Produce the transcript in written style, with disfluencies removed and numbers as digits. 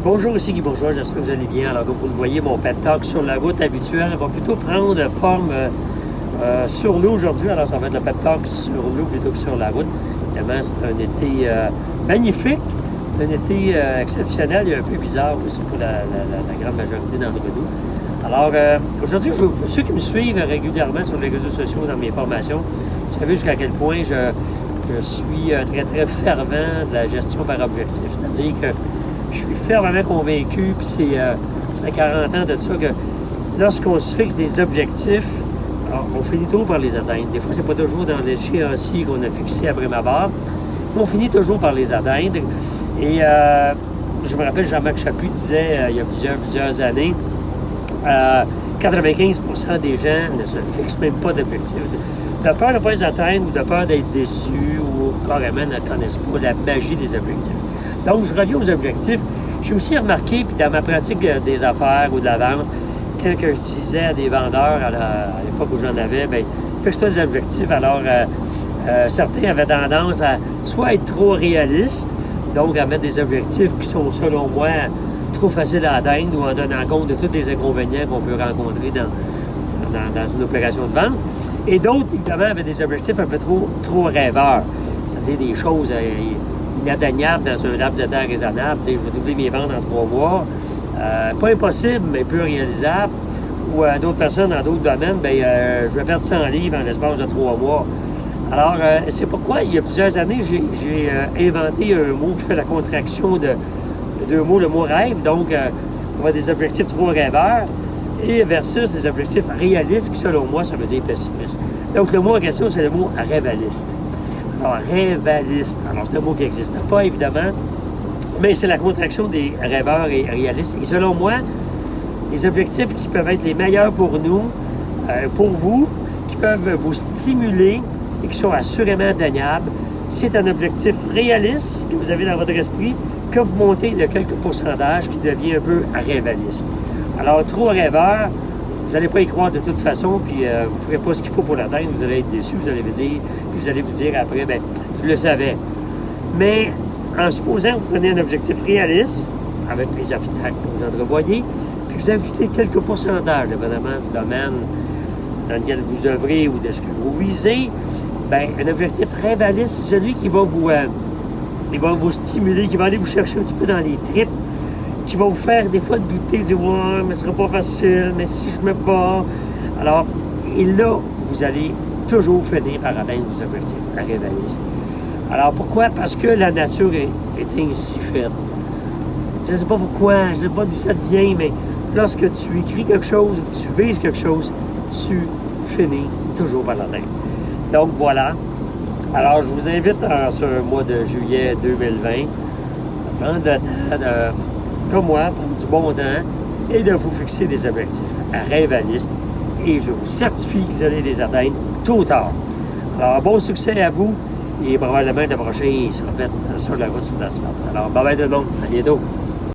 Bonjour, ici Guy Bourgeois, j'espère que vous allez bien. Alors, comme vous le voyez, mon pep talk sur la route habituelle va plutôt prendre forme sur l'eau aujourd'hui. Alors, ça va être le pep talk sur l'eau plutôt que sur la route. Évidemment, c'est un été magnifique, un été exceptionnel et un peu bizarre aussi pour la grande majorité d'entre nous. Alors, aujourd'hui, ceux qui me suivent régulièrement sur les réseaux sociaux dans mes formations, vous savez jusqu'à quel point je suis très, très fervent de la gestion par objectif. C'est-à-dire que je suis fermement convaincu, puis ça fait 40 ans de ça, que lorsqu'on se fixe des objectifs, alors, on finit toujours par les atteindre. Des fois, c'est pas toujours dans l'échéancier qu'on a fixé après ma barre, mais on finit toujours par les atteindre. Et je me rappelle, Jean-Marc Chaput disait, il y a plusieurs années, 95% des gens ne se fixent même pas d'objectifs. De peur de ne pas les atteindre ou de peur d'être déçus ou carrément ne connaissent pas la magie des objectifs. Donc, je reviens aux objectifs. J'ai aussi remarqué, puis dans ma pratique des affaires ou de la vente, quand je disais à des vendeurs à l'époque où j'en avais, bien, fixe-toi des objectifs. Alors, certains avaient tendance à soit être trop réalistes, donc à mettre des objectifs qui sont, selon moi, trop faciles à atteindre ou en donnant compte de tous les inconvénients qu'on peut rencontrer dans une opération de vente. Et d'autres, évidemment, avaient des objectifs un peu trop rêveurs, c'est-à-dire des choses inatteignables dans un laps de temps raisonnable. Je vais doubler mes ventes en 3 mois. Pas impossible, mais peu réalisable. Ou d'autres personnes dans d'autres domaines, je vais perdre 100 livres en l'espace de 3 mois. Alors, c'est pourquoi, il y a plusieurs années, j'ai inventé un mot qui fait la contraction de 2 mots, le mot rêve. Donc, on a des objectifs trop rêveurs et versus des objectifs réalistes qui, selon moi, ça veut dire pessimiste. Donc, le mot en question, c'est le mot rêvaliste. Alors, rêvaliste. Alors, c'est un mot qui n'existe pas, évidemment, mais c'est la contraction des rêveurs et réalistes. Et selon moi, les objectifs qui peuvent être les meilleurs pour nous, pour vous, qui peuvent vous stimuler et qui sont assurément atteignables, c'est un objectif réaliste que vous avez dans votre esprit, que vous montez de quelques pourcentages qui devient un peu rêvaliste. Alors, trop rêveur, vous n'allez pas y croire de toute façon, puis vous ne ferez pas ce qu'il faut pour l'atteindre, vous allez être déçu, vous allez vous dire après, je le savais. Mais en supposant que vous prenez un objectif réaliste, avec les obstacles que vous entrevoyez, puis vous ajoutez quelques pourcentages, dépendamment du domaine dans lequel vous œuvrez ou de ce que vous visez, un objectif rêvaliste, c'est celui qui va vous stimuler, qui va aller vous chercher un petit peu dans les tripes, qui va vous faire des fois douter, dire « Ouais, mais ce sera pas facile, mais si je me bats... » Alors, et là, vous allez toujours finir par atteindre vos objectifs rêvalistes. Alors, pourquoi? Parce que la nature est ainsi faite. Je ne sais pas pourquoi, je ne sais pas d'où ça vient, mais lorsque tu écris quelque chose, ou tu vises quelque chose, tu finis toujours par l'atteindre. Donc, voilà. Alors, je vous invite en ce mois de juillet 2020 à prendre le temps comme moi, prendre du bon temps et de vous fixer des objectifs rêvalistes. Et je vous certifie que vous allez les atteindre tôt ou tard. Alors, bon succès à vous et probablement le prochain sera fait sur la route sur l'asphalte. Alors, bye bye tout le monde. À bientôt.